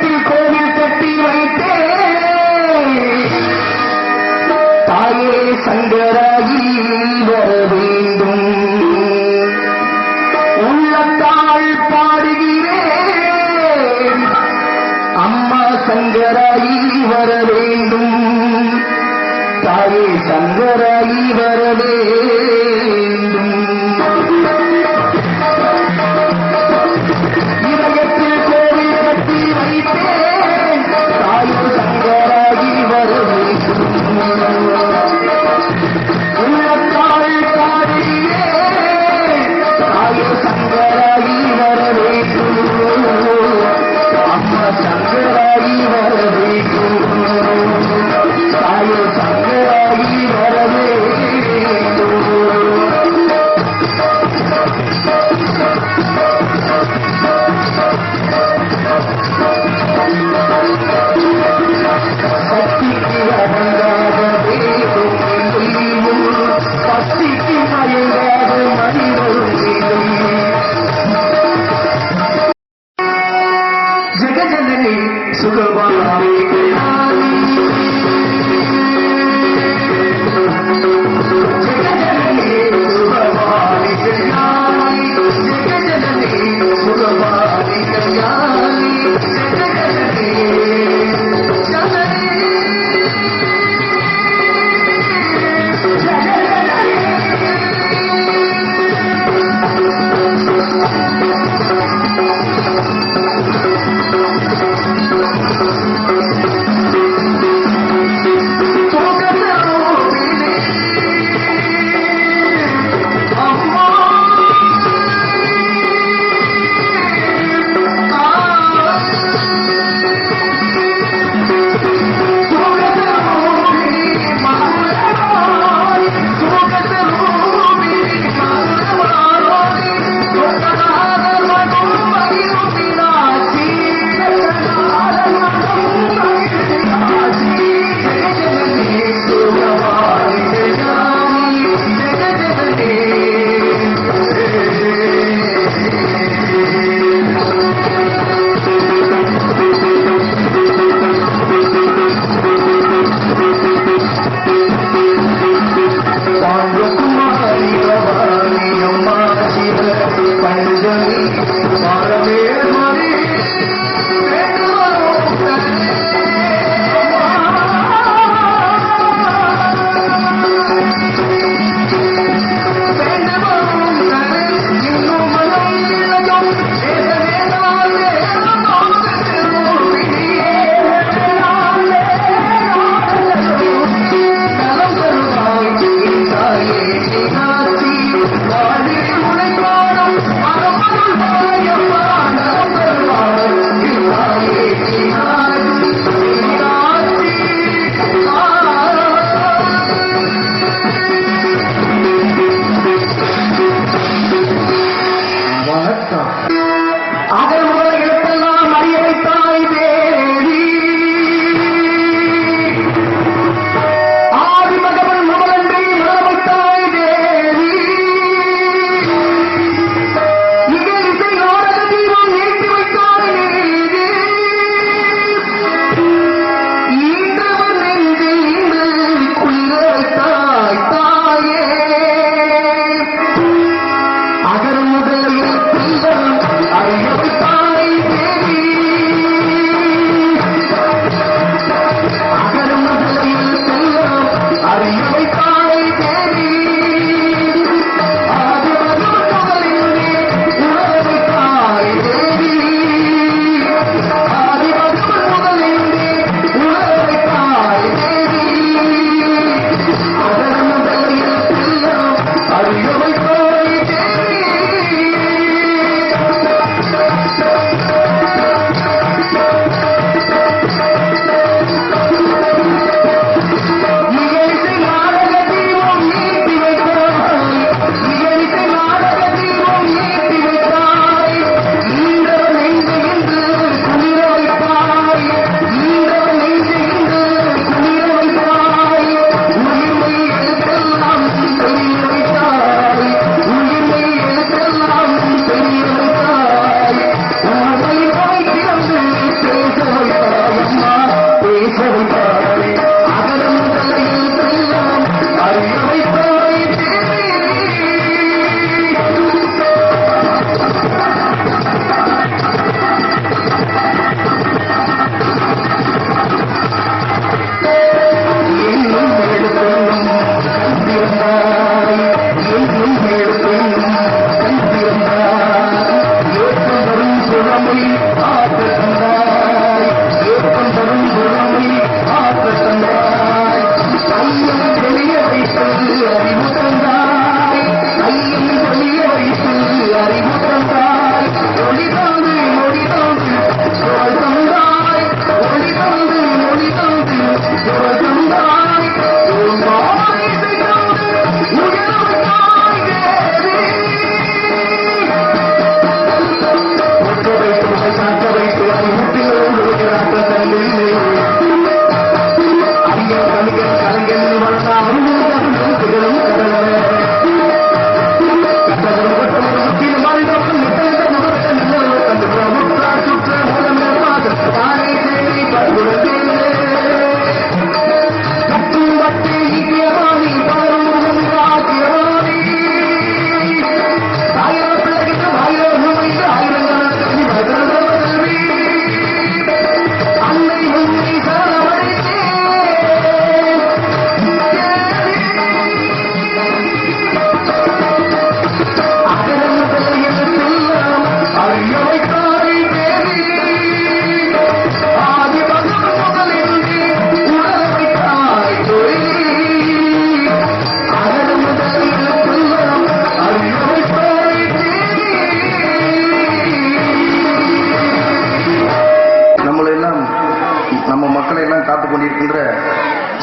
இதயத்தில் கோவில் கட்டி வைத்தேன் தாயே சங்கராகி வர வேண்டும் உள்ளத்தால் பாடுகிறேன் அம்மா சங்கராகி வர வேண்டும் தாயே சங்கராகி வர வேண்டும் இதயத்தில் கோவில் கட்டி வைத்தேன் தாயே சங்கராகி வர வேண்டும் உள்ளத்தால் பாடுகிறேன் தாயே சங்கராகி வர வேண்டும் அம்மா சங்கராகி வர வேண்டும் தாயே சங்கராகி வர வேண்டும் சக்திக்கு அடங்காத வேகம் தெய்வம் சக்திக்கு மயங்காத மனிதரும் ஜெகஜனனி சுகவாரி ஜெகஜனனி சுகவாரி கல்யாணி ஜெகஜனனி சுகவாரி கல்யாணி ஜெகஜனனி ஜனனி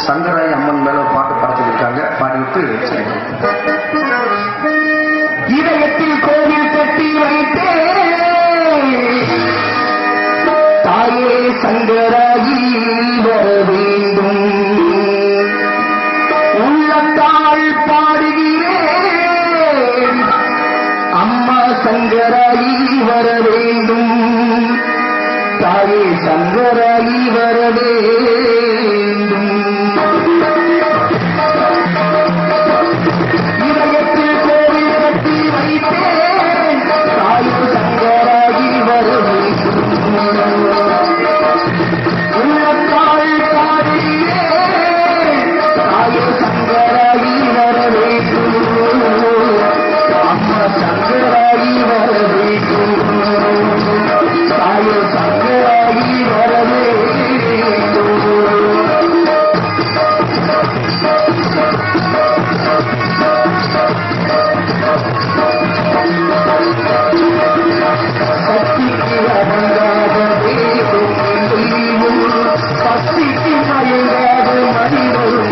சங்கராய் அம்மன் மேல பாட்டு படத்திருக்காங்க. பாடிவிட்டு இதயத்தில் கோவில் கட்டி வைத்தே தாயே சங்கராயி வர வேண்டும், உள்ளத்தால் பாடுகிறேன் அம்மா சங்கராயி வர வேண்டும், தாயே சங்கராயி வர வேண்டும். இதயத்தில் கோவில் கட்டி வைத்தேன் தாயே சங்கராயி வர வேண்டும், உள்ளத்தால் பாடுகிறேன் தாயே சங்கராயி வர வேண்டும், அம்மா சங்கராயி வர வேண்டும், தாயே சங்கராயி வர வேண்டும். சக்திக்கு அடங்காத தேவம் தெய்வம், சக்திக்கு மயங்காத மனிதரும்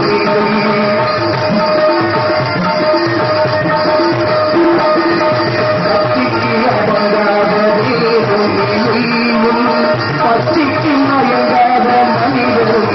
சக்திக்கு அடங்காத தேவம் தெய்வம், சக்திக்கு மயங்காத மனிதரும்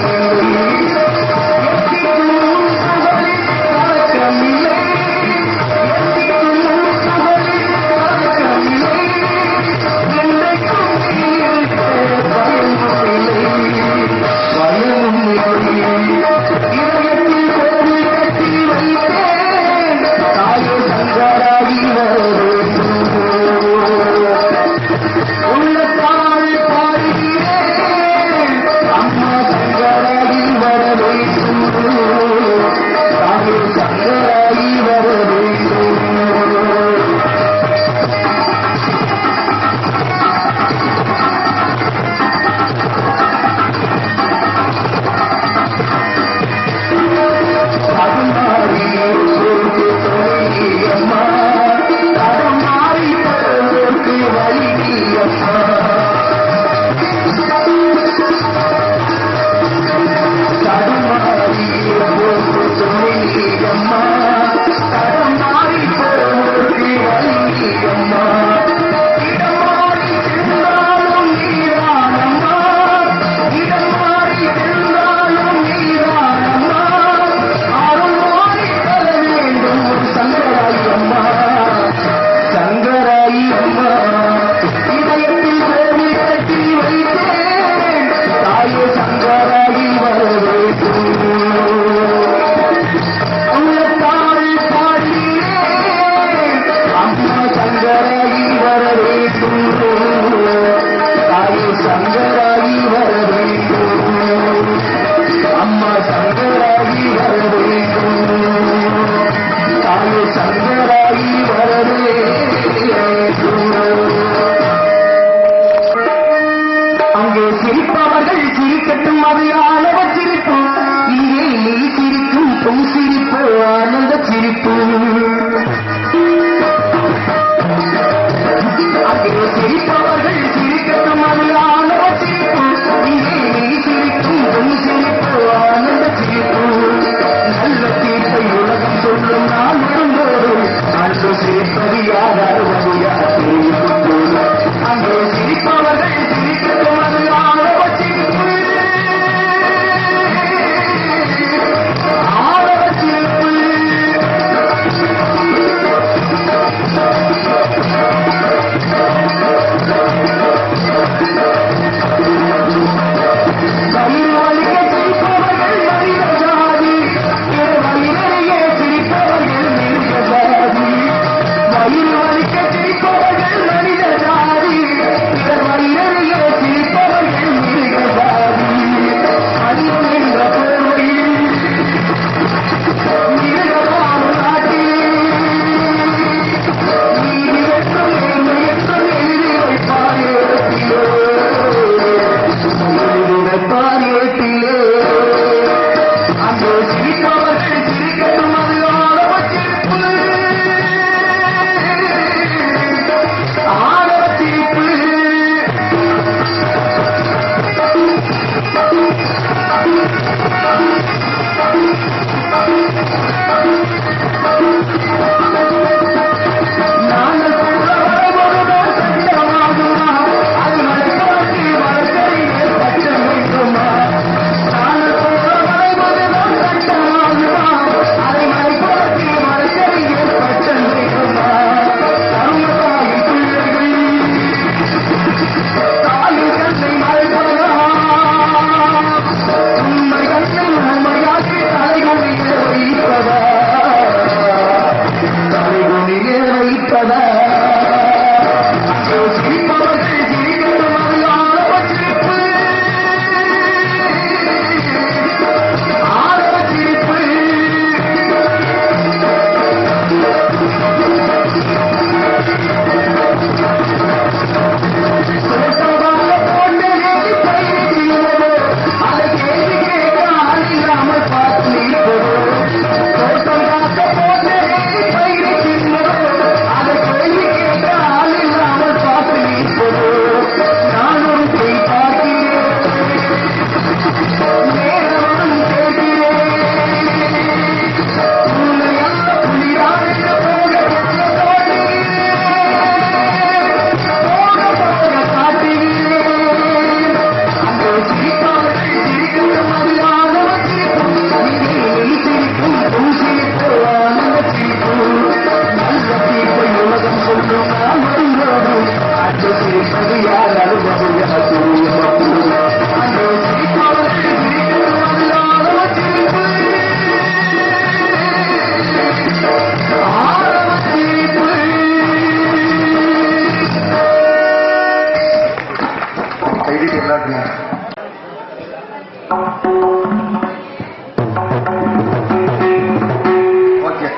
ஓகே.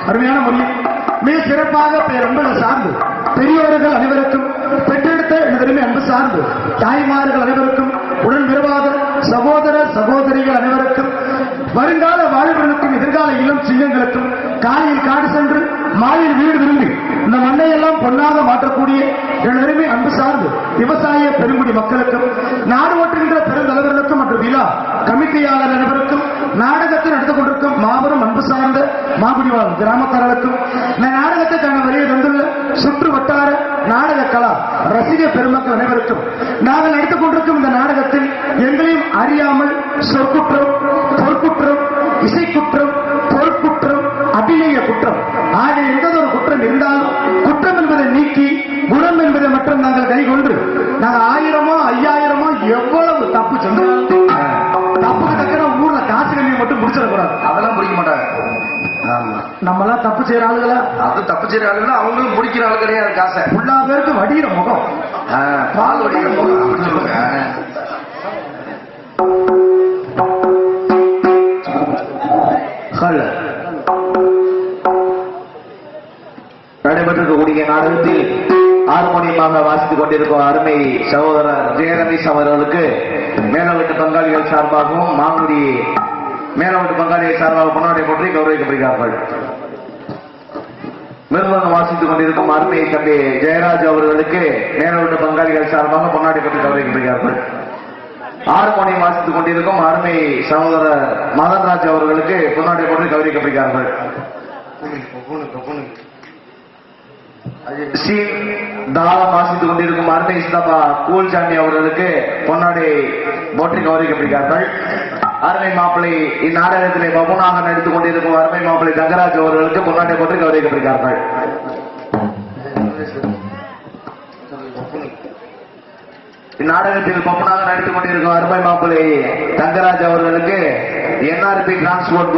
அருமையான மொழி மிக சிறப்பாக பேரன்பு சார்ந்து பெரியவர்கள் அனைவருக்கும் பெற்றெடுத்த எனதருமை அன்பு சார்ந்து தாய்மார்கள் அனைவருக்கும் உடன் விரவாத சகோதர சகோதரிகள் அனைவருக்கும் வருங்கால வாழ்வர்களுக்கும் எதிர்கால இளம் சிங்கங்களுக்கும் காலையில் காடு சென்று மாலையில் வீடு விரும்பி இந்த மண்ணையெல்லாம் பொன்னாக மாற்றக்கூடிய எனதருமை அன்பு சார்ந்து விவசாய பெருங்குடி மக்களுக்கும் நாடு ஓட்டுகின்ற பெருந்தலைவர்களுக்கும் மற்றும் விழா கமிட்டியாளர் அனைவருக்கும் நாடகத்தை நடத்திக் கொண்டிருக்கும் மாபெரும் அன்பு சார்ந்த மாங்குடிவாழ் கிராமக்காரர்களுக்கும் இந்த நாடகத்துக்கான வழியை வந்துள்ள சுற்று வட்டார நாடக கலா ரசிக பெருமக்கள் அனைவருக்கும் நாங்கள் நடித்துக் கொண்டிருக்கும் இந்த நாடகத்தில் எங்களையும் அறியாமல் சொற்குற்றம் பொற்குற்றம் இசைக்குற்றம் பொற்குற்றம் அபிநய குற்றம் ஆகிய எந்த ஒரு குற்றம் இருந்தாலும் குற்றம் என்பதை நீக்கி குணம் என்பதை மட்டும் நாங்கள் கைகொண்டு நாங்கள் 1000மோ 5000மோ எவ்வளவு தப்பு செஞ்சாலும் தப்புக்கு தக்கிற ஊர்ல காசு கல்வியை மட்டும் முடிச்சிடக்கூடாது. அதெல்லாம் பிடிக்க மாட்டாங்க. நம்மளாம் தப்பு செய்யற ஆளுகளா? அது தப்பு செய்யற ஆளுங்களா? அவங்களும் முடிக்கிற ஆளு கிடையாது. காசை எல்லா பேருக்கு வடிகிற முகம், பால் வடிகிற முகம் சொல்லுங்க. நடைபெற்றிருக்கக்கூடிய நாடகத்தில் ஹார்மோனியமாக வாசித்துக் கொண்டிருக்கும் அருமை சகோதரர் ஜெயரமேஷ் அவர்களுக்கு மேலவீட்டு பங்காளிகள் சார்பாகவும் மாங்குடி மேலவீட்டு பங்காளிகள் சார்பாக பொன்னாடை போற்றி கௌரவிக்கப்படுகிறார்கள். மிருதங்கம் வாசித்துக் கொண்டிருக்கும் அருமை தம்பி ஜெயராஜ் அவர்களுக்கு மேலவீட்டு பங்காளிகள் சார்பாக பொன்னாடை போற்றி கௌரவிக்கப்படுகிறார்கள். ஹார்மோனியம் வாசித்துக் கொண்டிருக்கும் அருமை சகோதரர் மதன்ராஜ் அவர்களுக்கு பொன்னாடை போற்றி கௌரவிக்கப்படுகிறார்கள். தாளம் வாசித்துக் கொண்டிருக்கும் அருமை சிதம்பா கூல்சாமி அவர்களுக்கு பொன்னாடை போற்றி கௌரவிக்கப்படுகிறார்கள். அருமை மாப்பிள்ளை இந்நாடகத்திலே பபுனாக நடித்துக் கொண்டிருக்கும் அருமை மாப்பிள்ளை தங்கராஜ் அவர்களுக்கு பொன்னாடை போற்றி கௌரவிக்கப்படுகிறார்கள். இந்நாடகத்தில் பப்புனாக நடித்துக் கொண்டிருக்கும் அருமை மாப்பிள்ளை தங்கராஜ் அவர்களுக்கு என்ஆர்பி டிரான்ஸ்போர்ட்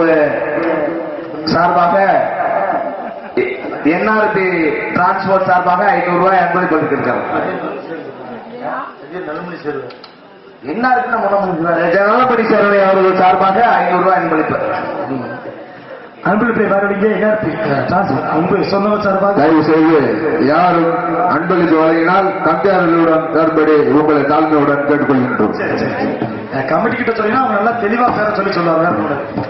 சார்பாக என்ஆர்பி டிரான்ஸ்போர்ட் சார்பாக 500 ரூபாய் அன்பளிப்பு கொடுத்திருக்கிறார். என்ன இருக்குன்னா ஜனபடி சேவை அவர்கள் சார்பாக 500 ரூபாய் அன்பளிப்பு. அன்பளிப்பை வரவீங்க என்ஆர்பி டிரான்ஸ்போர்ட் சொன்னவர் சார்பாக தயவு செய்து யாரும் அன்பளிப்பு வழங்கினால் கம்பியாளர்களுடன் தரும்படி உங்களை தாழ்மையுடன் கேட்டுக்கொள்கின்றோம். கமிட்டி கிட்ட சொன்னீங்கன்னா அவங்க நல்லா தெளிவா பேர சொல்லுவாங்க.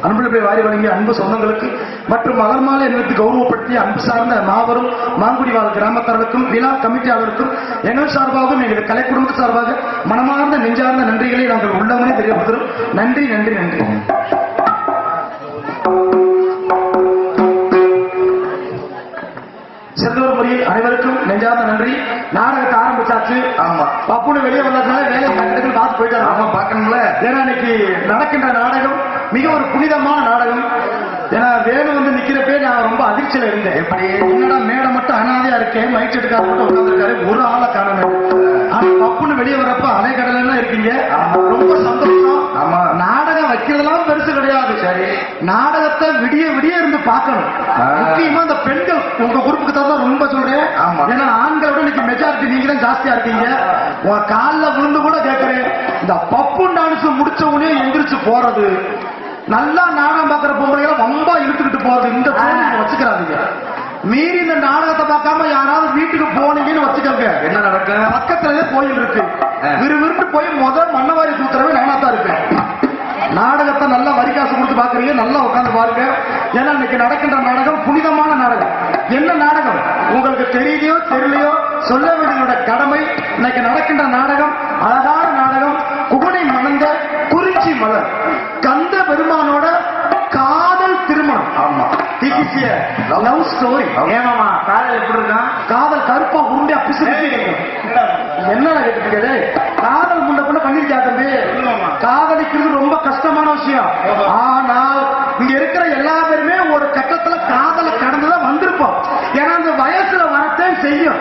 அன்பளிப்பை வாரி வழங்கிய அன்பு சொந்தங்களுக்கு மற்றும் மலர்மாலை என்பது கௌரவப்படுத்திய அன்பு சார்ந்த மாபெரும் மாங்குடிவாழ் கிராமக்காரர்களுக்கும் விழா கமிட்டியாளருக்கும் எங்கள் சார்பாகவும் எங்கள் கலை குடும்ப சார்பாக மனமார்ந்த நெஞ்சார்ந்த நன்றிகளை நாங்கள் உள்ளவனே தெரியப்படுத்துகிறோம். நன்றி நன்றி நன்றி. செந்தூர் முறையில் அனைவருக்கும் நெஞ்சார்ந்த நன்றி. நாடகத்தை ஆரம்பிச்சாச்சு. ஆமா, பப்புனு வெளியே வந்ததுனால வேலை பார்த்து போயிட்டாங்க. ஆமா, பார்க்கணும்ல. ஏன்னா இன்னைக்கு நடக்கின்ற நாடகம் மிக ஒரு புனிதமான நாடகம். ஏன்னா வேணு வந்து நிக்கிறப்பே நான் ரொம்ப அதிர்ச்சியில இருந்தேன். எப்படி? என்னடா மேடை மட்டும் அனாதையா இருக்கேன், மைக் எடுக்காத மட்டும் உட்காந்துருக்காரு, ஒரு ஆளை காணணும். ஆனா பப்புன்னு வெளியே வரப்ப அலைக்கடலாம் இருக்கீங்க, ரொம்ப சந்தோஷம். ஆமா. நாடகம் வைக்கிறதெல்லாம் பெருசு கிடையாது. சரி. நாடகத்தை விடிய விடிய இருந்து பார்க்கணும். முக்கியமா இந்த பெண்கள் உங்க குரூப்புக்கு தான் ரொம்ப சொல்றேன். ஆமா. ஏன்னா ஆண்களோட இன்னைக்கு மெஜாரிட்டி நீங்க தான் ஜாஸ்தியா இருக்கீங்க. உங்க காலில் விழுந்து கூட கேட்கிறேன், இந்த பப்பு டான்ஸ் முடிச்ச உடனே எந்திரிச்சு போறது, நல்லா நாடகம் பார்க்கிற பொம்பளைகளை ரொம்ப இழுத்துக்கிட்டு போறது, இந்த தோணி வச்சுக்கிறாதீங்க. மீறி இந்த நாடகத்தை பார்க்காம யாராவது வீட்டுக்கு போனீங்கன்னு வச்சுக்கோங்க, என்ன நடக்கும்? பக்கத்துலயே கோயில் இருக்கு, விறுவிறுத்து போய் முதல் மண்ணவாரி தூத்துறவே நானா தான் இருப்பேன். நாடகத்தை நல்லா வரி காசு கொடுத்து பாக்குறீங்க, நல்லா உட்காந்து பாருங்க. ஏன்னா இன்னைக்கு நடக்கின்ற நாடகம் புனிதமான நாடகம். என்ன நாடகம் உங்களுக்கு தெரியலையோ தெரியலையோ சொல்ல வேண்டியதோட கடமை. இன்னைக்கு நடக்கின்ற நாடகம் அழகான நாடகம். குகனை மணந்த குறிச்சி மலர், கந்த பெருமானோட காதல் திருமணம். ஆமா. Love story. ஏமாமா காதல் எப்படி இருக்கான்? காதல் கருப்பா உருண்டையா பிசுறு என்ன கேட்டு காதல் முன்ன பண்ண பண்ணிருக்கா தம்பி? காதலிக்கிறது ரொம்ப கஷ்டமான விஷயம். ஆனால் இங்க இருக்கிற எல்லா பேருமே ஒரு கட்டத்துல காதலை கடந்துதான் வந்திருப்போம். ஏன்னா அந்த வயசுல வரத்தான் செய்யும்.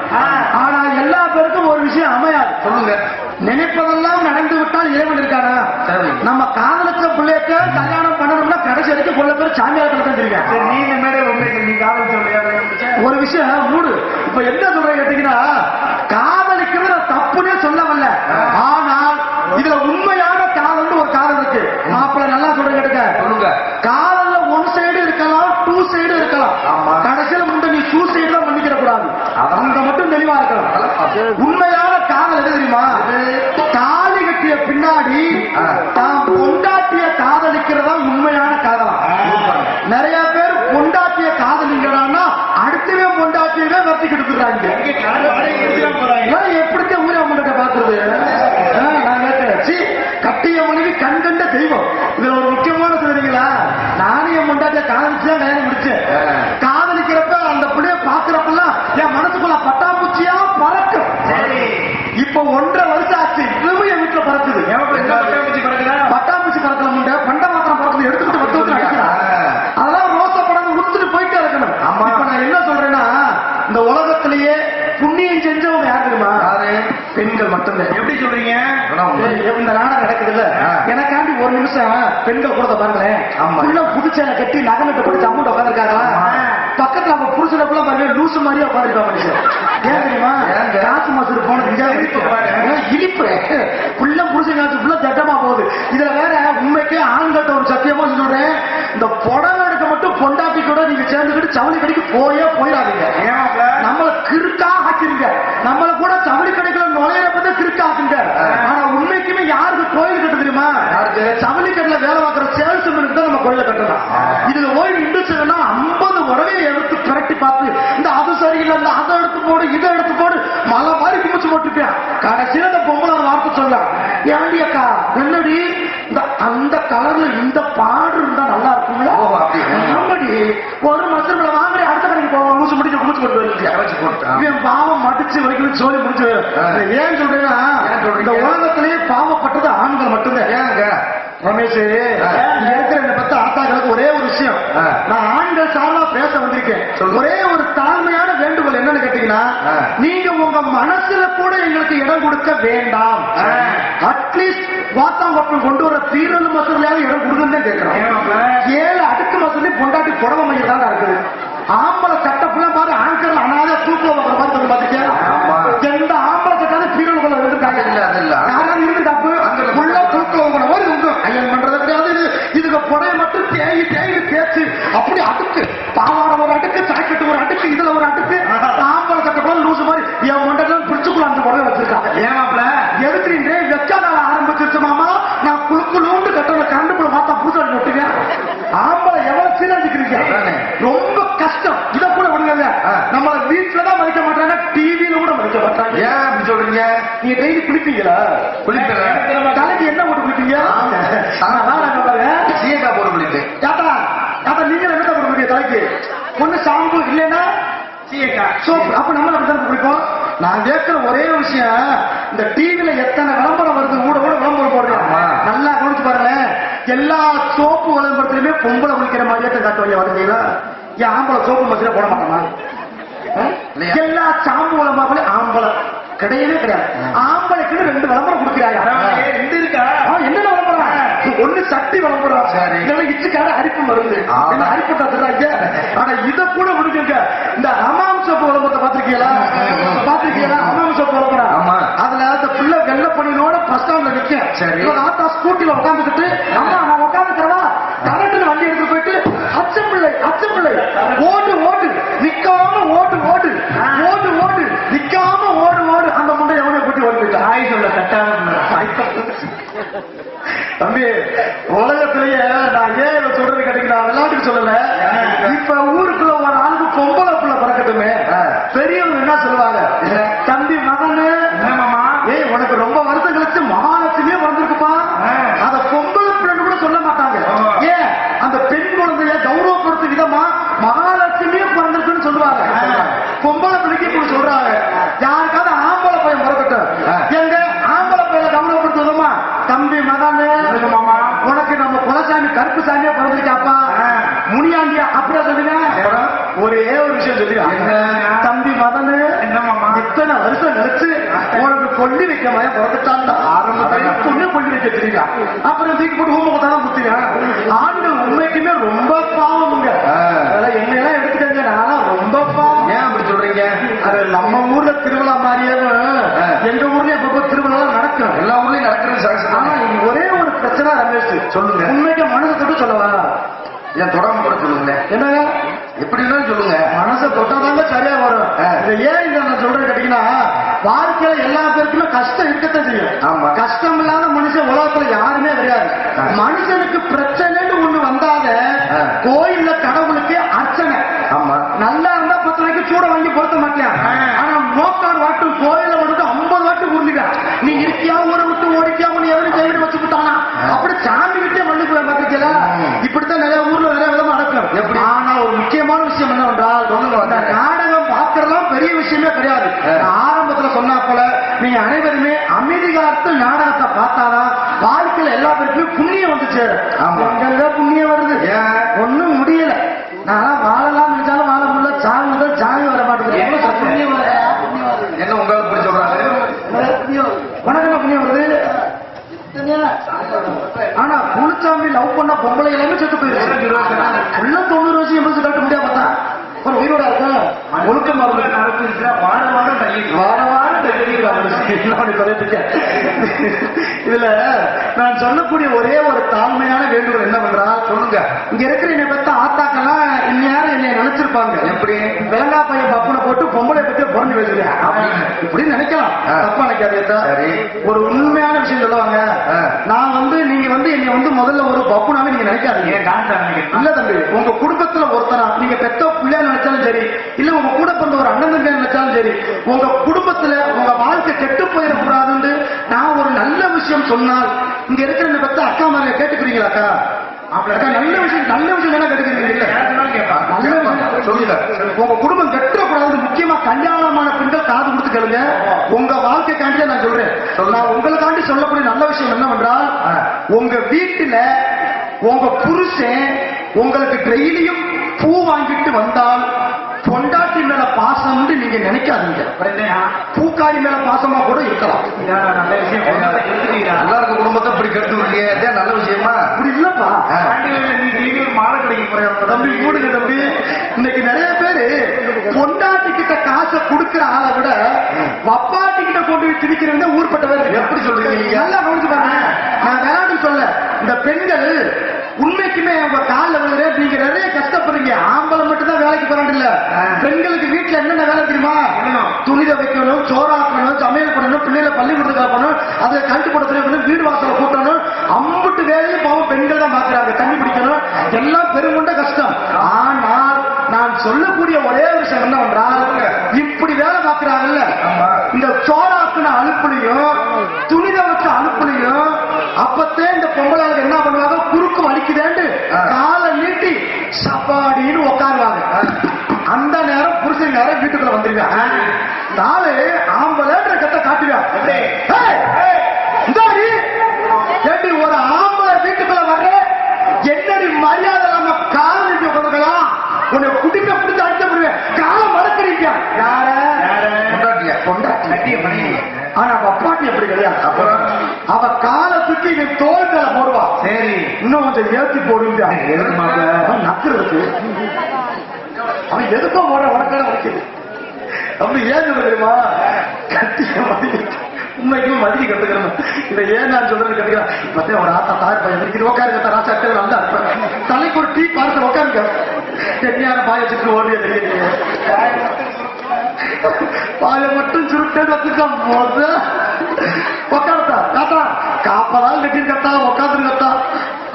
ஆனா எல்லா பேருக்கும் ஒரு விஷயம் அமையாது. சொல்லுங்க. நினைப்பதெல்லாம் நடந்து விட்டால் இறைவன் இருக்கானா? நம்ம காதலிச்ச பிள்ளைக்கு கல்யாணம் பண்ணணும்னா கடைசி வரைக்கும் கொள்ள பேர் சாமியாரத்துல தான் தெரியும். நீங்க மேலே உங்களுக்கு நீ காதல் சொல்றியா? ஒரு விஷயம் மூடு. இப்ப என்ன சொல்றேன் கேட்டீங்கன்னா, காதலிக்கிறது தப்புன்னே சொல்ல வரல. ஆனால் இதுல உண்மையான காதல் ஒரு காதல் இருக்கு. மாப்பிள்ள நல்லா சொல்றேன் கேட்டுக்க. சொல்லுங்க. காதல்ல ஒன் சைடு இருக்கலாம், டூ சைடு இருக்கலாம். ஆமா. கடைசியில முன்ன நீ டூ சைடு தான் பண்ணிக்கிற கூடாது. அவங்க மட்டும் தெளிவா இருக்கலாம். உண்மையான காதல் எது தெரியுமா? தாலி கட்டிய பின்னாடி தான் பொண்டாட்டிய காதலிக்கிறதா உண்மையான காதலா? நிறைய பேர் பொண்டாட்டிய காதலிக்கிறான்னா அடுத்தவே பொண்டாட்டியவே வரத்திக்கிட்டு இருக்கிறாங்க. எப்படித்தான் ஊரா முன்னாடி பாக்குறது? நான் கேட்டேன், கட்டிய மனைவி கண் கண்ட தெய்வம். இதுல ஒரு முக்கியமான சொல்றீங்களா, நானும் என் பொண்டாட்டிய காதலிச்சுதான் கல்யாணம் முடிச்சேன். காதலிக்கிறப்ப அந்த பிள்ளைய பாக்குறப்பெல்லாம் என் மனசுக்குள்ள பட்டாம்பூச்சியா பறக்கும். இப்ப 1.5 வருஷம் ஆச்சு, இன்னும் என் வீட்டுல பறக்குது. பட்டாம்பூச்சி பறக்கல முண்டை, பண்ட மாத்திரம் பறக்குது, எடுத்துக்கிட்டு வந்து அடிக்கிறான். அதெல்லாம் ரோசப்படாம உடுத்துட்டு போயிட்டே இருக்கணும். இப்ப நான் என்ன சொல்றேன்னா, இந்த உலகத்திலேயே புண்ணியம் செஞ்சவங்க யாரு தெரியுமா? பெண்கள் மட்டும்தான். எப்படி சொல்றீங்க? இந்த நாடகம் நடக்குது இல்ல, எனக்காண்டி ஒரு நிமிஷம் பெண்கள் கூட பாருங்களேன். புதுச்சேனை கட்டி நகமிட்டு போட்டு அம்மூட்ட உட்காந்துருக்காங்களா? பக்கத்துல அவங்க புருஷனுக்குள்ள பாருங்க லூசு மாதிரியே உட்காந்துருக்கா மனுஷன். ஏன் தெரியுமா? காசு மாசு போனது இனிப்பு புள்ள புருஷன் காசு புள்ள திட்டமா போகுது. இதுல வேற உண்மைக்கே ஆண்கிட்ட ஒரு சத்தியமா சொல்றேன், இந்த புடவை எடுக்க மட்டும் பொண்டாட்டி கூட நீங்க சேர்ந்துக்கிட்டு சவுளி கடைக்கு போயிடாதீங்க. நம்மள கிறுக்கா ஆக்கிருங்க. நம்மள கூட சவுளி கடைக்குள்ள நுழையிறப்பதான் கிறுக்கா ஆக்குங்க. ஆனா உண்மைக்குமே யாருக்கு கோயில் கட்ட தெரியுமா? சவுளி கடையில வேலை பார்க்கிற சேல்ஸ் தான் நம்ம கோயில கட்டலாம். இதுல போய் நின்றுச்சுன்னா 50 உடனே எடுத்து பிரட்டி பார்த்து இந்த அது சரியில்லை, இந்த அதை எடுத்து போடு, இதை எடுத்து போடு, மலை மாதிரி குமிச்சு போட்டுருப்பேன். கடைசியில இந்த பொம்பளை வார்த்தை சொல்ல, ஏண்டி அக்கா என்னடி அந்த கலர்ல இந்த பாடு இருந்தா நல்லா இருக்குங்களா? ஒரு மசூர்ல வாங்குற அடுத்த கடைக்கு போவோம், மூச்சு முடிச்சு குமிச்சு போட்டு பாவம் மடிச்சு வரைக்கும் சோழி முடிச்சு. ஏன் சொல்றேன்னா, இந்த உலகத்திலேயே பாவப்பட்டது ஆண்கள் மட்டும்தான். ஏங்க ரமேஷ், இருக்கிற பத்தி ஆத்தாக்களுக்கு ஒரே ஒரு விஷயம், நான் ஆண்கள் சார்பா பேச வந்திருக்கேன். ஒரே ஒரு தாழ்மையான வேண்டுகோள் என்னன்னு கேட்டீங்கன்னா, நீங்க உங்க மனசுல கூட எங்களுக்கு இடம் கொடுக்க வேண்டாம். அட்லீஸ்ட் வாத்தாங்கப்பம் கொண்டு வர தீரல் மசூர்லயாவது இடம் கொடுக்குன்னு கேட்கிறோம். 7 அடுக்கு மசூர்ல பொண்டாட்டி புடவை மையம் தான் இருக்குது. ஆம்பளை சட்டப்புல பாரு, ஆண்கள் அனாத தூக்கம் வைக்கிற மாதிரி பாத்துக்க. எந்த ஆம்பளை சட்டாவது தீரலுக்குள்ள இருக்காங்க யாராவது இருந்து தப்பு உள்ள தூக்கம் வைக்கிற மாதிரி இருக்கும். ஐயன் பண்றது கிடையாது. இதுக்கு புடவை மட்டும் தேங்கி தேங்கி தேய்ச்சு அப்படி அடுக்கு, பாவாட ஒரு அடுக்கு, சாக்கெட்டு ஒரு அடுக்கு, இதுல ஒரு அடுக்கு, ஆம்பளை சட்டப்புல லூசு மாதிரி என் மண்டலம் பிடிச்சுக்குள்ள அந்த புடவை வச்சிருக்காங்க. ஏமாப்ல எதுக்குறீங்க? வெக்காதால ஆரம்பிச்சிருச்சு மாமா. நான் குழுக்குழுண்டு கட்டண கண்டுக்குள்ள பார்த்தா புதுசா நட்டுங்க. ஆம்பளை எவ்வளவு சீரழிக்கிறீங்க, ரொம்ப கஷ்டம். இதை கூட விடுங்க. நம்மள வீட்டுலதான் மதிக்க மாட்டாங்க, டிவியில கூட மதிக்க மாட்டாங்க. ஏன் அப்படி சொல்றீங்க? நீங்க டெய்லி குளிப்பீங்களா? குளிப்பீங்க. தலைக்கு என்ன போட்டு குளிப்பீங்க? சீயக்கா போட்டு குளிப்பேன். நீங்க என்ன போட்டு குளிப்பீங்க தலைக்கு? ஒண்ணு ஷாம்பு இல்லைன்னா சீயக்கா சோப்பு. அப்ப நம்ம அப்படிதான் குளிப்போம். நான் கேட்கிற ஒரே விஷயம், இந்த டிவியில எத்தனை விளம்பரம் வருது, கூட கூட விளம்பரம் போடுறேன். நல்லா கவனிச்சு பாருங்க. எல்லா சோப்பு விளம்பரத்திலுமே பொம்பளை குளிக்கிற மாதிரியே காட்டுவாங்க வந்துட்டீங்களா? ஏன் ஆம்பளை சோப்பு மசில போட மாட்டாமா? எல்லா சாம்பு விளம்பரம் ஆம்பளை கிடையவே கிடையாது. ஆம்பளைக்கு 2 விளம்பரம் கொடுக்கிறாங்க. ரெண்டு இருக்கா? என்ன விளம்பரம்? ஒண்ணு சட்டி விளம்பரம், இச்சுக்கார அரிப்பு மருந்து, அரிப்பு தத்துறாங்க. ஆனா இத கூட விடுங்க. இந்த ஹமாம் சோப்பு விளம்பரத்தை பாத்திருக்கீங்களா? ஹமாம் சோப்பு விளம்பரம். அதுல அந்த பிள்ளை வெள்ள பண்ணினோட பஸ் ஸ்டாண்ட்ல நிக்க ஆத்தா ஸ்கூட்டில உட்காந்துக்கிட்டு, அம்மா நான் உட்காந்துக்கிறவா கரண்ட்ல வண்டி எடுத்து போயிட்டு அச்சம்பிள்ளை ஓட்டு நிக்காம ஓட்டு நிக்காம ஓடு அந்த முண்டை எவனை கூட்டி ஓடிவிட்டா? ஆய் சொல்ல தம்பி, உலகத்திலேயே நான் ஏன் சொல்றது கேட்டீங்கன்னா விளையாட்டுக்கு சொல்லல. இப்ப ஊருக்குள்ள ஒரு ஆளுக்கு பொம்பளை பிள்ளை பிறக்கட்டுமே, பெரியவங்க என்ன சொல்லுவாங்க? தம்பி மகனு ஏய் உனக்கு ரொம்ப வருஷம் கழிச்சு மகாலட்சுமியே பிறந்திருக்குப்பா. அத பொம்பளை பிள்ளைன்னு கூட சொல்ல மாட்டாங்க. ஏன்? அந்த பெண் குழந்தைய கௌரவப்படுத்தும் விதமா மகாலட்சுமியே பிறந்திருக்குன்னு சொல்லுவாங்க. பொம்பளை பிள்ளைக்கு இப்படி சொல்றாங்க. யாருக்காவது ஆம்பளை பையன் பிறக்கட்டும், எங்க ஆம்பளை பையனை கௌரவப்படுத்துவதுமா? தம்பி மகனு உனக்கு நம்ம குலசாமி கருப்பு சாமியா பிறந்திருக்காப்பா, முனியாண்டியா அப்படியா சொல்லுங்க. ஒரே ஒரு விஷயம் சொல்லுங்க, தம்பி மகனு இத்தனை வருஷம் கழிச்சு உனக்கு கொல்லி வைக்க மாதிரி பிறந்துட்டான். ஆரம்பத்துல பொண்ணு கொல்லி வைக்க தெரியுங்க, அப்புறம் தூக்கி போட்டு ஊமத்தான் குத்துங்க. ஆண்கள் உண்மைக்குமே ரொம்ப பாவமுங்க. என்னெல்லாம் எடுத்துக்கங்க, நானா ரொம்ப பாவம். ஏன் அப்படி சொல்றீங்க? அது நம்ம ஊர்ல திருவிழா மாதிரியே எங்க ஊர்லயே அப்பப்போ திருவிழா நடக்கும், எல்லா ஊர்லயும் நடக்கிறது. ஆனா ஒரே ஒரு பிரச்சனை ரமேஷ், சொல்லுங்க. உண்மைக்கு மனசை தொட்டு சொல்லவா? ஏன் தொடாம கூட சொல்லுங்க. என்னங்க எப்படின்னா சொல்லுங்க, மனசை தொட்டாதாங்க சரியா வரும். ஏன் இதை நான் சொல்றேன் கேட்டீங்கன்னா, வாழ்க்கையில எல்லா பேருக்குமே கஷ்டம் இருக்கத்தான் செய்யும். ஆமா, கஷ்டம் இல்லாத மனுஷன் உலகத்துல யாருமே கிடையாது. மனுஷனுக்கு பிரச்சனைன்னு ஒண்ணு வந்தாத கோயில்ல கடவுளுக்கு அர்ச்சனை. ஆமா, நல்லா இருந்தா 10 ரூபாய்க்கு சூட வாங்கி பொருத்த மாட்டேன். ஆனா மோக்காடு வாட்டு கோயில வந்துட்டு 50 வாட்டு உருளிக்க, நீ இருக்கியா ஊரை விட்டு ஓடிக்கியா உன்னை எவரும் கைவிட்டு வச்சு விட்டானா அப்படி சாமி விட்டே மண்ணுக்குள்ள பாத்திருக்கல. இப்படித்தான் நிறைய ஊர்ல நிறைய விதமா நடக்கும். ஆனா ஒரு முக்கியமான விஷயம் என்னவென்றால், நாடகம் பார்க்கறதுலாம் பெரிய விஷயமே கிடையாது. ஆரம்பத்துல சொன்னா போல நீங்க அனைவருமே அமைதி காத்து நாடகத்தை பார்த்தாதான் வாழ்க்கையில எல்லா பேருக்குமே புண்ணியம் வந்து சேரும். புண்ணியம் வருது ஒண்ணும் முடியல. நான் வாழலாம் நினைச்சாலும் வாழ முடியல, சாமி வர மாட்டேங்குது. என்ன உங்களுக்கு இப்படி சொல்றாங்க? உனக்கு என்ன புண்ணியம் வருது? ஆனா குளிச்சாமி லவ் பண்ண பொம்பளை எல்லாமே செத்து போயிருக்கு. உள்ள 90 வருஷம் 80 கட்ட முடியாது. பார்த்தா ஒரு உயிரோட இருக்க ஒழுக்க மருந்து இதுல நான் சொல்லக்கூடிய ஒரே ஒரு தாழ்மையான வேண்டுகோள் என்னவென்றால், சொல்லுங்க, இங்க இருக்கிற என்னை பத்த ஆத்தாக்கெல்லாம் இந்நேரம் என்னை நினைச்சிருப்பாங்க, எப்படி விலங்கா பையன் பப்பனை போட்டு பொம்பளை பத்தி பிறந்து பேசுறேன் இப்படின்னு நினைக்கலாம். தப்பா நினைக்காது. ஒரு உண்மையான விஷயம் சொல்லுவாங்க. நான் நீங்க என்னை முதல்ல ஒரு பப்புனாவே நீங்க நினைக்காதீங்க. இல்ல தம்பி, உங்க குடும்பத்துல ஒருத்தரா நீங்க பெத்த பிள்ளையா நினைச்சாலும் சரி, இல்ல உங்க கூட பிறந்த ஒரு அண்ணன் தம்பியா நினைச்சாலும் சரி, உங்க குடும்பத்துல உங்க வாழ்க்கை கெட்டு போயிடக்கூடாதுன்னு நான் ஒரு நல்ல விஷயம் சொன்னால், இங்க இருக்கிற இந்த பத்த அக்கா மாதிரி கேட்டுக்கிறீங்களாக்கா? நல்ல விஷயம் தானே கேட்டுக்கிறீங்க. சொல்லுங்க, உங்க குடும்பம் கெட்டக்கூடாது. முக்கியமா கல்யாணமான பெண்கள் காது கொடுத்து கேளுங்க. உங்க வாழ்க்கைக்காண்டி நான் சொல்றேன். நான் உங்களுக்காண்டி சொல்லக்கூடிய நல்ல விஷயம் என்னவென்றால், உங்க வீட்டுல உங்க புருஷன் உங்களுக்கு டெய்லியும் பூ வாங்கிட்டு வந்தால் பொண்டாட்டி மேல பாசம் நீங்க நினைக்காதீங்க. பூக்காரி மேல பாசமா கூட இருக்கலாம். எல்லாருக்கும் குடும்பத்தை இப்படி கெட்டு இல்லையே, நல்ல விஷயமா? அப்படி இல்லப்பா. மாலை கிடைக்க தம்பி கூடுங்க தம்பி. இன்னைக்கு நிறைய பேரு பொண்டாட்டி கிட்ட காசை கொடுக்கிற ஆளை விட வப்பாட்டி கிட்ட கொண்டு போய் திணிக்கிறவங்க ஊர்பட்டவர். எப்படி சொல்றீங்க? நல்லா கவனிச்சு பாருங்க. நான் விளையாட்டு சொல்ல, இந்த பெண்கள் உண்மைக்குமே உங்க காலில் விழுற, நீங்க நிறைய கஷ்டப்படுறீங்க. ஆம்பளை மட்டும் தான் வேலைக்கு போறாங்க இல்ல, பெண்களுக்கு வீட்டுல என்னென்ன வேலை தெரியுமா? துணித வைக்கணும், சோறாக்கணும், சமையல் பண்ணணும், பிள்ளைகளை பள்ளிக்கூடத்துக்கு போகணும், அதை கண்டு போடணும், வீடு வாசலை கூட்டணும், அம்புட்டு வேலையும் பாவம் பெண்கள் தான் பாக்குறாங்க. தண்ணி பிடிக்கணும், எல்லாம் பெருங்கொண்ட கஷ்டம். ஆனால் நான் சொல்லக்கூடிய ஒரே விஷயம் என்னவென்றால், இப்படி வேலை பார்க்கிறாங்கல்ல, இந்த சோறாக்குன அனுப்புலையும் துணித வச்ச அனுப்புலையும் அப்பத்தே இந்த பொம்பளை என்ன பண்ணுவாங்க, குறுக்கு வலிக்குதேன்னு காலை நீட்டி சப்பாடின்னு உட்காருவாங்க. அந்த நேரம் புருஷன் நேரம் வீட்டுக்குள்ள வந்துருக்காங்க. நாலு ஆம்பளைன்ற கத்தை காட்டுவாங்க. ஒரு ஆம்பளை வீட்டுக்குள்ள வர்ற என்னடி மரியாதை நம்ம காலம் நிக்க கொடுக்கலாம் உன்னை குடிக்க பிடிச்சு அடிச்ச முடியும் காலம் மறக்கிறீங்க பொண்டாட்டிய ஆனா அவ அப்பாட்டி எப்படி கிடையாது அப்புறம் அவ காலத்துக்கு இவன் தோல் மேல போடுவா சரி இன்னும் கொஞ்சம் ஏற்றி போடுங்க அவன் நக்குறதுக்கு அவன் எதுக்கோ போற வழக்கம் வைக்குது அப்படி ஏன் சொல்ல தெரியுமா கட்டிய மதிக்க உண்மைக்கும் மதிக்க கத்துக்கிறோம் இதை ஏன் நான் சொல்றது கத்துக்கிறேன் மத்திய ஒரு ஆத்தா தாய் பையன் உட்காருங்க ராசா நல்லா இருப்பேன் தலைக்கு ஒரு டீ பார்த்து உட்காருங்க தெரியாத பாய சுற்று ஓடிய தெரியலையே பாய மட்டும் சுருட்டே வச்சுக்க போது உட்கார்த்தா காத்தா காப்பதால் கட்டிருக்கத்தா உட்காந்துருக்கத்தா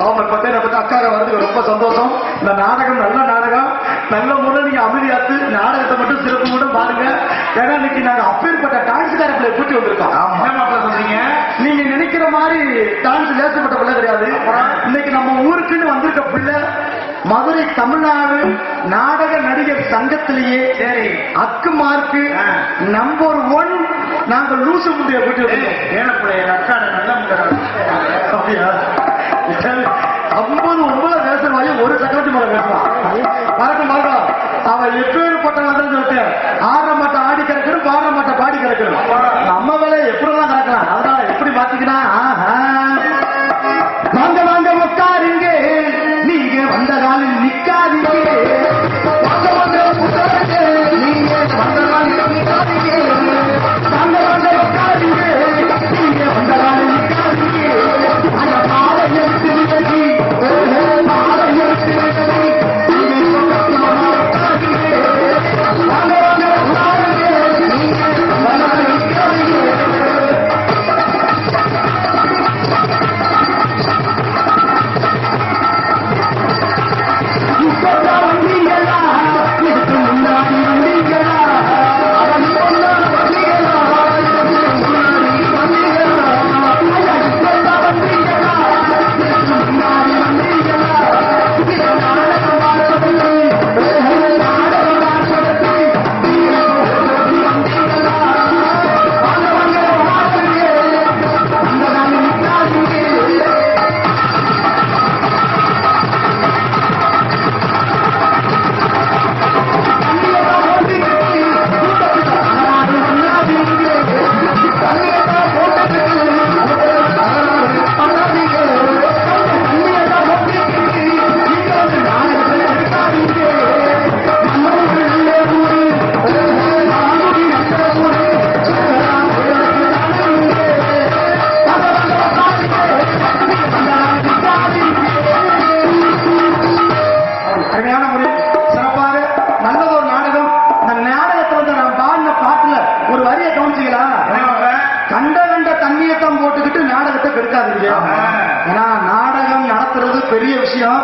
அவன் பத்தி அக்காக வரதுக்கு ரொம்ப சந்தோஷம் இந்த நாடகம் நல்ல நாடகம் நல்ல முறை நீங்க அமைதியாத்து நாடகத்தை மட்டும் சிறப்பு கூட பாருங்க ஏன்னா இன்னைக்கு நாங்க அப்பேற்பட்ட டான்ஸ்கார பிள்ளை கூட்டி வந்திருக்கோம் சொல்றீங்க நீங்க நினைக்கிற மாதிரி டான்ஸ் லேசப்பட்ட பிள்ளை கிடையாது இன்னைக்கு நம்ம ஊருக்குன்னு வந்திருக்க பிள்ளை மதுரை தமிழ்நாடு நாடக நடிகர் சங்கத்திலேயே சரி அக்கு மார்க்கு நம்பர் 1 நாங்க லூசு முட்டைய கூட்டி வந்திருக்கோம் ஏனப்பிள்ளை அக்கா நல்ல அப்படியா 59 பேசுற வாயும் ஒரு சக்கரத்தி மேல பேசுவான் மறக்க மாட்டோம் அவன் எப்பேற்பட்டவன் சொல்லிட்டு ஆடுற மாட்டை ஆடி கிடக்கணும் பாடுற மாட்டை பாடி கிடக்கணும் நம்ம வேலை எப்படிலாம் கிடக்கலாம் அதனால எப்படி பாத்தீங்கன்னா வாங்க வாங்க உட்காருங்க நீங்க வந்த காலில் நிக்காதீங்க வாங்க வாங்க உட்காருங்க நீங்க வந்த காலில் நிக்காதீங்க வாங்க வாங்க உட்காருங்க நீங்க வந்த காலில் நிக்காதீங்க அந்த பாதை எடுத்து விலகி பாதை எடுத்து விலகி வாங்க வாங்க உட்காருங்க நீங்க வந்த காலில் நிக்காதீங்க பெரிய விஷயம்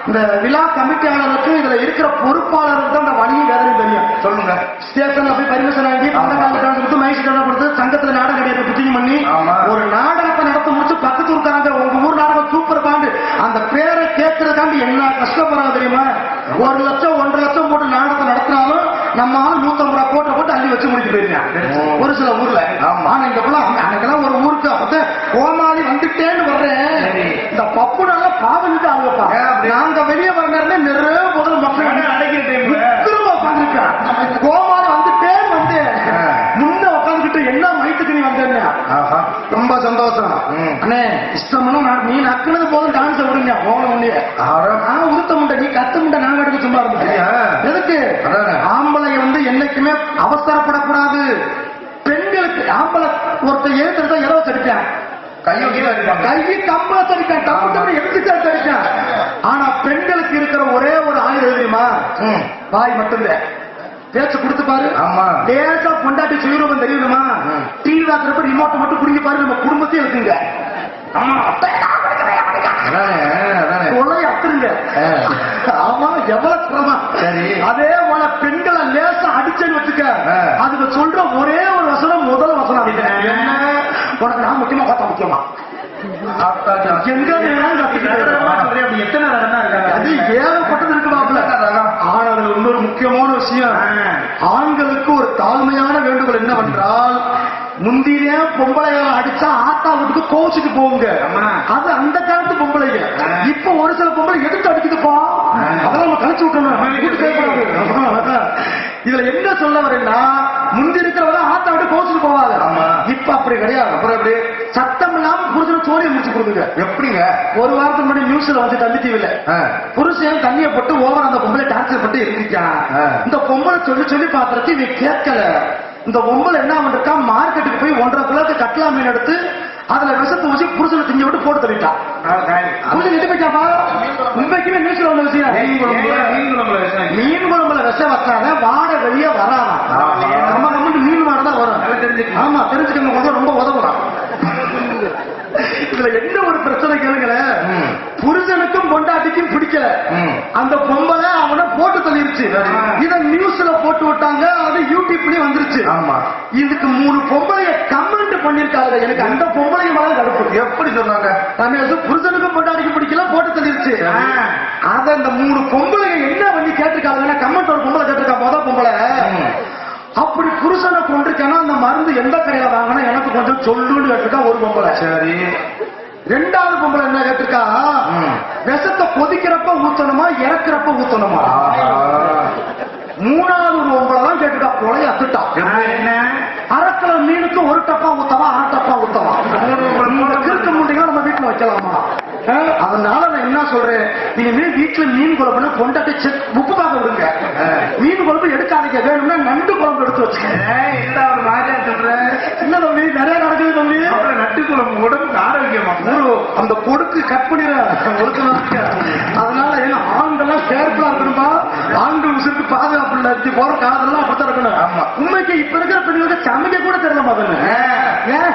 இந்த விழா கமிட்டியாளருக்கு இதுல இருக்கிற பொறுப்பாளருக்கு தான் அந்த வழியும் வேதனையும் தெரியும் சொல்லுங்க ஸ்டேஷன்ல போய் பர்மிஷன் வாங்கி கொடுத்து மைக் கொடுத்து சங்கத்துல நாடகம் கிடையாது புத்திங் பண்ணி ஒரு நாடகத்தை நடத்த முடிச்சு பக்கத்து ஊருக்காரங்க உங்க ஊர் நாடகம் சூப்பர் பாண்டு அந்த பேரை கேட்கறதுக்காண்டி என்ன கஷ்டப்படுறாங்க தெரியுமா 1 லட்சம் 1.5 லட்சம் போட்டு நாடகத்தை நடத்தினாலும் நம்ம ஆள் 150 ரூபாய் போட்டு அள்ளி வச்சு முடிச்சு போயிருக்கேன் ஒரு சில ஊர்ல ஆனா இங்க அன்னைக்கெல்லாம் ஒரு ஊருக்கு அப்ப கோமாளி வந்துட்டேன்னு வர்றேன் இந்த பப்பு நல்லா பாவனிட்டு ஆகுப்பா நாங்க வெளியே வர நேரம் நிறைய முதல் மக்கள் திரும்ப உட்காந்துருக்கேன் கோமாளி வந்துட்டேன்னு வந்து முன்ன உட்காந்துக்கிட்டு என்ன மைத்துக்கு நீ வந்தேன்னு ரொம்ப சந்தோஷம் அண்ணே இஷ்டம்னா நீ நக்குனது போதும் டான்ஸ் விடுங்க போன உடனே நான் உருத்த முண்டை நீ கத்து முண்டை நான் எடுக்க சும்மா இருந்தேன் எதுக்கு ஆம்பளை வந்து என்னைக்குமே அவசரப்படக்கூடாது பெண்களுக்கு ஆம்பளை ஒருத்தர் ஏற்றுதான் இலவச அடிப்பேன் கையை கம்பளத்தை அடிப்பேன் தப்பு எடுத்துட்டு அடிப்பேன் ஆனா பெண்களுக்கு இருக்கிற ஒரே ஒரு ஆயுதம் தெரியுமா வாய் மட்டும்தான் பேச்சு கொடுத்து பாரு தேச பொண்டாட்டி சுயரூபம் தெரியுமா டிவி வாக்குறப்ப ரிமோட்டை மட்டும் குடிக்க பாரு நம்ம குடும்பத்தையும் இருக்குங்க கொலை அத்துருங்க ஆமா எவ்வளவு சிரமம் அதே போல பெண்களை லேசா அடிச்சேன்னு வச்சுக்க அதுக்கு சொல்ற ஒரே ஒரு வசனம் முதல் வசனம் என்ன உனக்கு நான் முக்கியமா பார்த்தா முக்கியமா அது ஏகப்பட்டது இருக்குவாப்ல ஆனா அதுல இன்னொரு முக்கியமான விஷயம் ஆண்களுக்கு ஒரு தாழ்மையான வேண்டுகோள் என்னவென்றால், முந்தினே பொம்பளைகளை அடிச்சா ஆத்தா வீட்டுக்கு கோச்சுட்டு போகுங்க. அது அந்த காலத்து பொம்பளைங்க. இப்ப ஒரு சில பொம்பளை எடுத்து அடிக்குதுப்பா, அதெல்லாம் நம்ம கழிச்சு விட்டணும். இதுல என்ன சொல்ல வரேன்னா, முந்தி இருக்கிறவங்க ஆத்தா விட்டு கோச்சுட்டு போவாங்க. இப்ப அப்படி கிடையாது. அப்புறம் எப்படி சத்தம் இல்லாம புருஷனை சோழியை முடிச்சு கொடுக்குங்க. எப்படிங்க? ஒரு வாரத்துக்கு முன்னாடி நியூஸ்ல வந்து தண்ணி தீவில புருஷன் தண்ணியை போட்டு ஓவர் அந்த பொம்பளை டார்ச்சர் பண்ணி இருக்கான். இந்த பொம்பளை சொல்லி சொல்லி பாத்திரத்தை இவ கேட்கல. இந்த பொம்பளை என்ன பண்ணிருக்கா, மார்க்கெட்டுக்கு போய் 1.5 கிலோக்கு கட்லா மீன் எடுத்து அதுல விஷத்தை ஊசி புருஷனை திங்க விட்டு போட்டு தள்ளிட்டான். போயிட்டாப்பா. உண்மைக்குமே நியூஸ்ல உள்ள விஷயம், மீன் குழம்புல விஷம் வச்சாங்க வாட வெளியே வராதான். நம்ம நம்மளுக்கு மீன் வாடதான் வரும். ஆமா, தெரிஞ்சுக்கணும். கொஞ்சம் ரொம்ப உதவுறான். இதுல என்ன ஒரு பிரச்சனை கேளுங்களேன், புருஷனுக்கும் பொண்டாட்டிக்கும் பிடிக்கல. அந்த பொம்பளை அவனை போட்டு தள்ளிருச்சு. இத நியூஸ்ல போட்டு விட்டாங்க, அது யூடியூப்லயே வந்துருச்சு. இதுக்கு 3 பொம்பளைய கமெண்ட் பண்ணிருக்காங்க. எனக்கு அந்த பொம்பளை மேல கடுப்பு. எப்படி சொன்னாங்க? புருஷனுக்கும் பொண்டாட்டிக்கும் பிடிக்கல, போட்டு தள்ளிருச்சு. அத அந்த 3 பொம்பளைங்க என்ன பண்ணி கேட்டிருக்காங்க, கமெண்ட் ஒரு பொம்பளை கேட்டிருக்கா. முத பொம்பளை, அப்படி புருஷனை கொண்டிருக்கேன்னா அந்த மருந்து எந்த கடையில வாங்கினா எனக்கு கொஞ்சம் சொல்லுன்னு கேட்டிருக்கா ஒரு பொம்பளை. சரி. 2வது பொம்பளை என்ன கேட்டிருக்கா, விஷத்தை கொதிக்கிறப்ப ஊத்தணுமா இறக்குறப்ப ஊத்தணுமா? 3வது பொம்பளை தான் கேட்டுட்டா, கொலைய அத்துட்டா. அரைக்கிற மீனுக்கு 1 டப்பா ஊத்தவா 1/2 டப்பா ஊத்தவா? கிறுக்கு முண்டைகள் நம்ம வீட்டுல வைக்கலாமா? அதனால நான் என்ன சொல்றேன், இனிமே வீட்டுல மீன் குழம்புனா கொண்டாட்டி உப்பு பார்க்க விடுங்க. மீன் குழம்பு எடுக்காதீங்க, வேணும்னா நண்டு குழம்பு எடுத்து வச்சுக்கேன். இல்ல தம்பி, நிறைய நடக்குது தம்பி. நட்டு குழம்பு உடம்புக்கு ஆரோக்கியமா அந்த பொடுக்கு கட் பண்ணிடுற. அதனால ஏன்னா ஆண்கள்லாம் கேர்ஃபுல்லா இருக்கணும்பா. ஆண்கள் உசுருக்கு பாதுகாப்பு இல்லை. போற காதெல்லாம் அப்படித்தான் இருக்கணும். உண்மைக்கு இப்ப இருக்கிற பெண்களுக்கு சமைக்க கூட தெரியல மாதிரி. ஏன்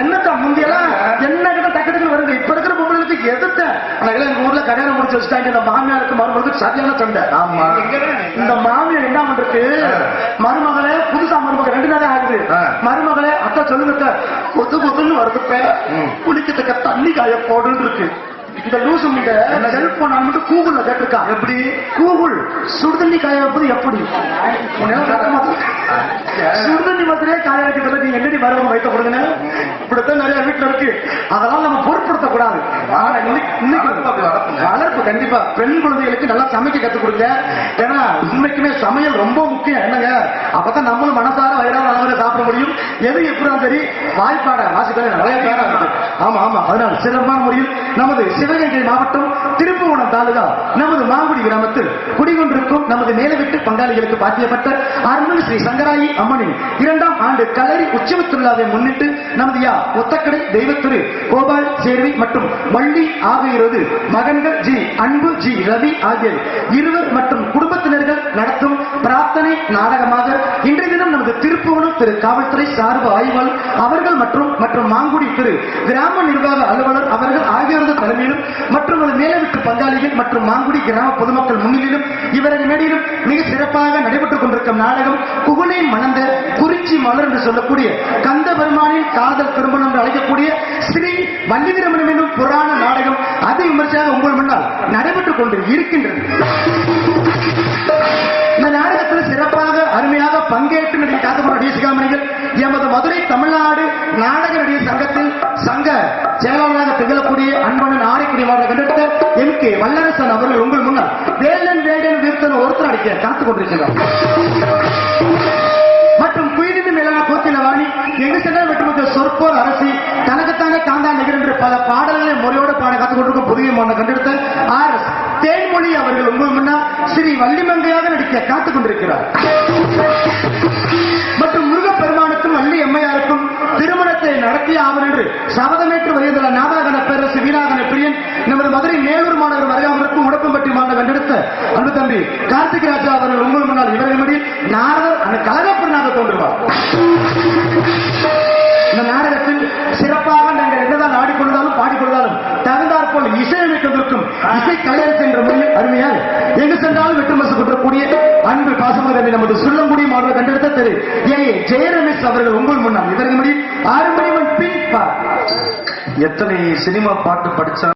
என்னத்தான் முந்தியெல்லாம் என்ன கிட்ட டக்கு வருது. இப்ப இருக்கிற பொம்பளைகளுக்கு எதிர்த்த எங்க ஊர்ல கல்யாணம் முடிச்சு வச்சுட்டாங்க. இந்த மாமியாருக்கு மருமகளுக்கு சரியான சண்டை. ஆமா, இந்த மாமியார் என்ன பண்றது, மருமகளே புதுசா மருமகள் 2 நாளே ஆகுது. மருமகளே அத்தை சொல்லுங்க, கொத்து கொத்துன்னு வருதுப்ப குளிக்கிறதுக்கு தண்ணி காய போடுன்னு இருக்கு. இந்த லூசு முண்டை செல்போன் நான் மட்டும் கூகுள்ல கேட்டிருக்கான். எப்படி கூகுள் சுடுதண்ணி காய வைப்பது எப்படி? சுடுதண்ணி மாதிரியே காய வைக்கிறது நீங்க என்னடி மருமகம் வைத்த கொடுங்க. இப்படித்தான் நிறைய வீட்டுல இருக்கு. அதெல்லாம் நம்ம பொருட்படுத்த கூடாது. வளர்ப்பு கண்டிப்பா பெண் குழந்தைகளுக்கு நல்லா சமைக்க கத்துக் கொடுங்க. ஏன்னா உண்மைக்குமே சமையல் ரொம்ப முக்கியம். என்னங்க, அப்பதான் நம்மளும் மனசார வயிறார அளவுல சாப்பிட முடியும். எது எப்படிதான் சரி வாய்ப்பாட வாசிக்க நிறைய பேரா இருக்கு. ஆமா ஆமா, அதனால சிறப்பான முறையில் நமது சிவகங்கை மாவட்டம் திருப்புவனம் தாலுகா நமது மாங்குடி கிராமத்தில் குடிகொண்டிருக்கும் நமது மேலவிட்டு பங்காளிகளுக்கு பாத்தியப்பட்ட அருள்மிகு ஸ்ரீ சங்கராயி அம்மனின் 2ஆம் ஆண்டு கலரி உற்சவ திருவிழாவை முன்னிட்டு நமது ஒத்தக்கடை தெய்வத்திரு கோபால் சேர்வி மற்றும் வள்ளி ஆகியோரது மகன்கள் ஜி அன்பு ஜி ரவி ஆகிய இருவர் மற்றும் குடும்பத்தினர்கள் நடத்தும் பிரார்த்தனை நாடகமாக இன்றைய தினம் நமது திருப்புவனம் திரு காவல்துறை சார்பு ஆய்வாளர் அவர்கள் மற்றும் மாங்குடி திரு கிராம நிர்வாக அலுவலர் அவர்கள் ஆகியோரது தலைமையிலும் மற்றும் மேலவிட்டு பங்காளிகள் மற்றும் மாங்குடி கிராம பொதுமக்கள் முன்னிலையிலும் இவரது மேடையிலும் மிக சிறப்பாக நடைபெற்றுக் கொண்டிருக்கும் நாடகம் புகழை மணந்த குறிச்சி மலர் என்று சொல்லக்கூடிய கந்த பெருமானின் காதல் திருமணம் என்று அழைக்கக்கூடிய ஸ்ரீ வள்ளிதிரமணம் என்னும் புராண நாடகம் அதி விமர்சையாக உங்கள் முன்னால் நடைபெற்றுக் கொண்டு இருக்கின்றது. இந்த நாடகத்தில் சிறப்பாக அருமையாக பங்கேற்று நடிகை காத்தபுரம் சிகாமணிகள் எமது மதுரை தமிழ்நாடு நாடக நடிகர் சங்கத்தில் சங்க செயலாளராக திகழக்கூடிய அன்பனன் ஆரைக்குடி மாவட்ட கண்டெடுத்த எம்.கே. வல்லரசன் அவர்கள் உங்கள் முன்னால் வேலன் வேடன் வீர்த்தன் ஒருத்தர் அடிக்க காத்துக் கொண்டிருக்கிறார். மற்றும் குயிலின் மேலான கோத்தில வாணி எங்கு சென்றால் வெட்டுமத்த சொற்போர் அரசி தனக்குத்தானே காந்தா நிகர் என்று பல பாடல்களை முறையோடு பாட காத்துக் கொண்டிருக்கும் புதிய மாவட்ட கண்டெடுத்த ஆர்.எஸ். தேன்மொழி அவர்கள் உங்கள் முன்னால் ஸ்ரீ வள்ளிமங்கையாக நடிக்க காத்துக் கொண்டிருக்கிறார். மற்றும் முருகப்பெருமானுக்கும் வள்ளி அம்மையாருக்கும் திருமணத்தை நடத்திய ஆவர் என்று சபதமேற்று வருகின்ற நாதாகன பேரரசு வீராகன பிரியன் நமது மதுரை மேலூர் மாநகர் வருகாமலுக்கும் உடப்பம்பட்டி மாநகர் கண்டெடுத்த அன்பு தம்பி கார்த்திக் ராஜா அவர்கள் உங்கள் முன்னால் இவர்கள் நாரதர் அந்த கலகப்பெருநாக தோன்றுவார். இந்த நாடகத்தில் சிறப்பாக நாங்கள் என்னதான் ஆடிக்கொண்டாலும் பாடிக்கொண்டாலும் தகுந்தாற்போல் இசையமைக்கும் இசை கலையரசு என்ற முறையில் அருமையாக எங்கு சென்றாலும் வெற்றுமசு கொண்டக்கூடிய அன்பு பாசமகரவி நமது சுள்ளங்குடி மாவட்ட கண்டெடுத்த திரு ஜெயரமேஷ் அவர்கள் உங்கள் முன்னால் இவர்கள் 6 மணி பின் எத்தனை சினிமா பாட்டு படிச்சா